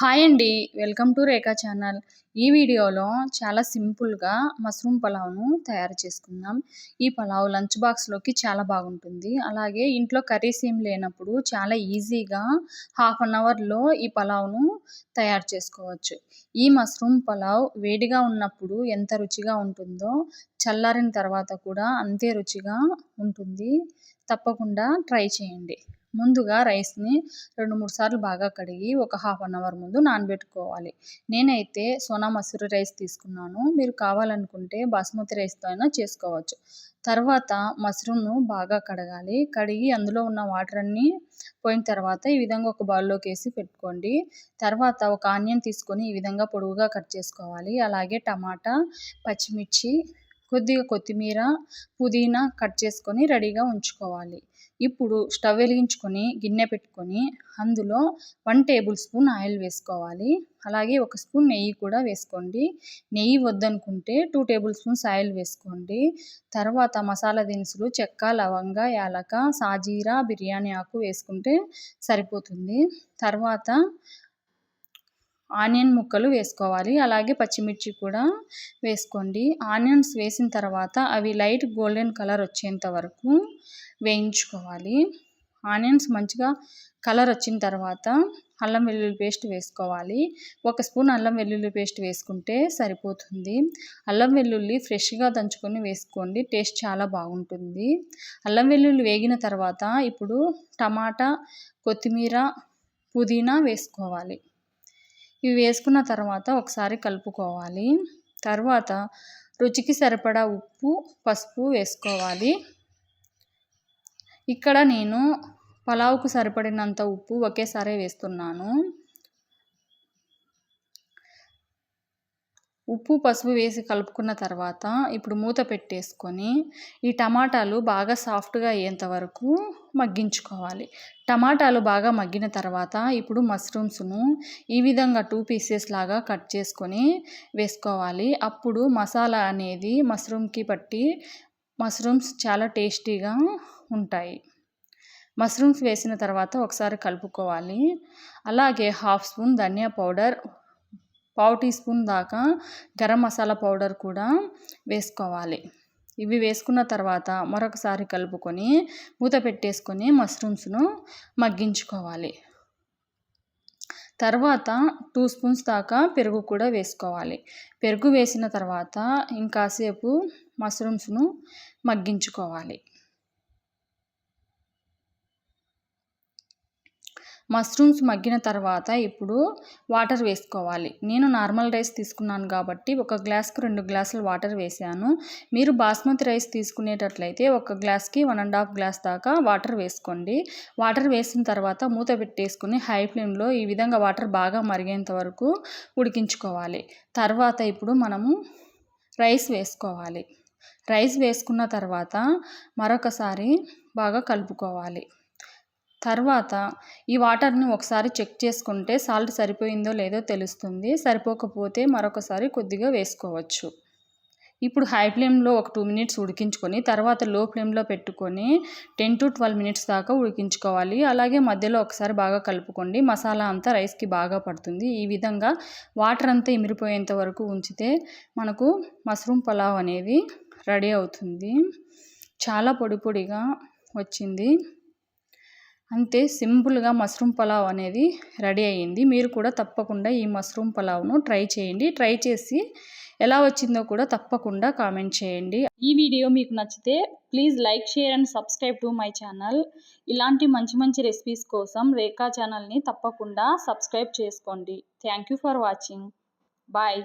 Hi అండి. Welcome to Rekha channel. ఈ వీడియోలో చాలా సింపుల్‌గా మష్రూమ్ పలావ్‌ను తయారు చేసుకుందాం. ఈ పలావ్ లంచ్ బాక్స్‌లోకి చాలా బాగుంటుంది. అలాగే ఇంట్లో కర్రీస్ ఏం లేనప్పుడు చాలా ఈజీగా హాఫ్ అన్ అవర్‌లో ఈ పలావ్‌ను తయారు చేసుకోవచ్చు. ఈ మష్రూమ్ పలావ్ వేడిగా ఉన్నప్పుడు ఎంత రుచిగా ఉంటుందో, చల్లారిన తర్వాత కూడా అంతే రుచిగా ఉంటుంది. తప్పకుండా ట్రై చేయండి. ముందుగా రైస్‌ని 2, 3 సార్లు బాగా కడిగి ఒక హాఫ్ అన్ అవర్ ముందు నానబెట్టుకోవాలి. నేనైతే సోనా మసూరి రైస్ తీసుకున్నాను. మీరు కావాలనుకుంటే బాస్మతి రైస్‌తో అయినా చేసుకోవచ్చు. తర్వాత మష్రూమ్‌ను బాగా కడగాలి. కడిగి అందులో ఉన్న వాటర్ అన్నీ పోయిన తర్వాత ఈ విధంగా ఒక బౌల్‌లోకేసి పెట్టుకోండి. తర్వాత ఒక ఆనియన్ తీసుకొని ఈ విధంగా పొడవుగా కట్ చేసుకోవాలి. అలాగే టమాటా, పచ్చిమిర్చి, కొద్దిగా కొత్తిమీర, పుదీనా కట్ చేసుకొని రెడీగా ఉంచుకోవాలి. ఇప్పుడు స్టవ్ వెలిగించుకొని గిన్నె పెట్టుకొని అందులో 1 టేబుల్ స్పూన్ ఆయిల్ వేసుకోవాలి. అలాగే 1 స్పూన్ నెయ్యి కూడా వేసుకోండి. నెయ్యి వద్దనుకుంటే 2 టేబుల్ స్పూన్స్ ఆయిల్ వేసుకోండి. తర్వాత మసాలా దినుసులు చెక్క, లవంగ, యాలక, సాజీరా, బిర్యానీ ఆకు వేసుకుంటే సరిపోతుంది. తర్వాత ఆనియన్ ముక్కలు వేసుకోవాలి. అలాగే పచ్చిమిర్చి కూడా వేసుకోండి. ఆనియన్స్ వేసిన తర్వాత అవి లైట్ గోల్డెన్ కలర్ వచ్చేంత వరకు వేయించుకోవాలి. ఆనియన్స్ మంచిగా కలర్ వచ్చిన తర్వాత అల్లం వెల్లుల్లి పేస్ట్ వేసుకోవాలి. 1 స్పూన్ అల్లం వెల్లుల్లి పేస్ట్ వేసుకుంటే సరిపోతుంది. అల్లం వెల్లుల్లి ఫ్రెష్‌గా దంచుకొని వేసుకోండి. టేస్ట్ చాలా బాగుంటుంది. అల్లం వెల్లుల్లి వేగిన తర్వాత ఇప్పుడు టమాటా, కొత్తిమీర, పుదీనా వేసుకోవాలి. ఇవి వేసుకున్న తర్వాత ఒకసారి కలుపుకోవాలి. తర్వాత రుచికి సరిపడా ఉప్పు, పసుపు వేసుకోవాలి. ఇక్కడ నేను పలావ్‌కు సరిపడినంత ఉప్పు ఒకేసారే వేస్తున్నాను. ఉప్పు, పసుపు వేసి కలుపుకున్న తర్వాత ఇప్పుడు మూత పెట్టేసుకొని ఈ టమాటాలు బాగా సాఫ్ట్‌గా అయ్యేంత వరకు మగ్గించుకోవాలి. టమాటాలు బాగా మగ్గిన తర్వాత ఇప్పుడు మష్రూమ్స్‌ను ఈ విధంగా 2 పీసెస్ లాగా కట్ చేసుకొని వేసుకోవాలి. అప్పుడు మసాలా అనేది మష్రూమ్‌కి పట్టి మష్రూమ్స్ చాలా టేస్టీగా ఉంటాయి. మష్రూమ్స్ వేసిన తర్వాత ఒకసారి కలుపుకోవాలి. అలాగే హాఫ్ స్పూన్ ధనియా పౌడర్, పావు టీ స్పూన్ దాకా గరం మసాలా పౌడర్ కూడా వేసుకోవాలి. ఇవి వేసుకున్న తర్వాత మరొకసారి కలుపుకొని మూత పెట్టేసుకొని మష్రూమ్స్‌ను మగ్గించుకోవాలి. తర్వాత 2 స్పూన్స్ దాకా పెరుగు కూడా వేసుకోవాలి. పెరుగు వేసిన తర్వాత ఇంకాసేపు మష్రూమ్స్‌ను మగ్గించుకోవాలి. మష్రూమ్స్ మగ్గిన తర్వాత ఇప్పుడు వాటర్ వేసుకోవాలి. నేను నార్మల్ రైస్ తీసుకున్నాను కాబట్టి 1 గ్లాస్‌కి 2 గ్లాసులు వాటర్ వేశాను. మీరు బాస్మతి రైస్ తీసుకునేటట్లయితే 1 గ్లాస్‌కి 1 ½ గ్లాస్ దాకా వాటర్ వేసుకోండి. వాటర్ వేసిన తర్వాత మూత పెట్టేసుకొని హై ఫ్లేమ్‌లో ఈ విధంగా వాటర్ బాగా మరిగేంత వరకు ఉడికించుకోవాలి. తర్వాత ఇప్పుడు మనము రైస్ వేసుకోవాలి. రైస్ వేసుకున్న తర్వాత మరొకసారి బాగా కలుపుకోవాలి. తర్వాత ఈ వాటర్‌ని ఒకసారి చెక్ చేసుకుంటే సాల్ట్ సరిపోయిందో లేదో తెలుస్తుంది. సరిపోకపోతే మరొకసారి కొద్దిగా వేసుకోవచ్చు. ఇప్పుడు హై ఫ్లేమ్‌లో ఒక 2 మినిట్స్ ఉడికించుకొని తర్వాత లో ఫ్లేమ్‌లో పెట్టుకొని 10-12 మినిట్స్ దాకా ఉడికించుకోవాలి. అలాగే మధ్యలో ఒకసారి బాగా కలుపుకోండి. మసాలా అంతా రైస్‌కి బాగా పడుతుంది. ఈ విధంగా వాటర్ అంతా ఇమిరిపోయేంత వరకు ఉంచితే మనకు మష్రూమ్ పలావ్ అనేది రెడీ అవుతుంది. చాలా పొడి పొడిగా వచ్చింది. అంతే సింపుల్‌గా మష్రూమ్ పలావ్ అనేది రెడీ అయ్యింది. మీరు కూడా తప్పకుండా ఈ మష్రూమ్ పలావ్‌ను ట్రై చేయండి. ట్రై చేసి ఎలా వచ్చిందో కూడా తప్పకుండా కామెంట్ చేయండి. ఈ వీడియో మీకు నచ్చితే please like, share and subscribe to my channel. ఇలాంటి మంచి మంచి రెసిపీస్ కోసం రేఖా ఛానల్‌ని తప్పకుండా సబ్స్క్రైబ్ చేసుకోండి. Thank you for watching. Bye.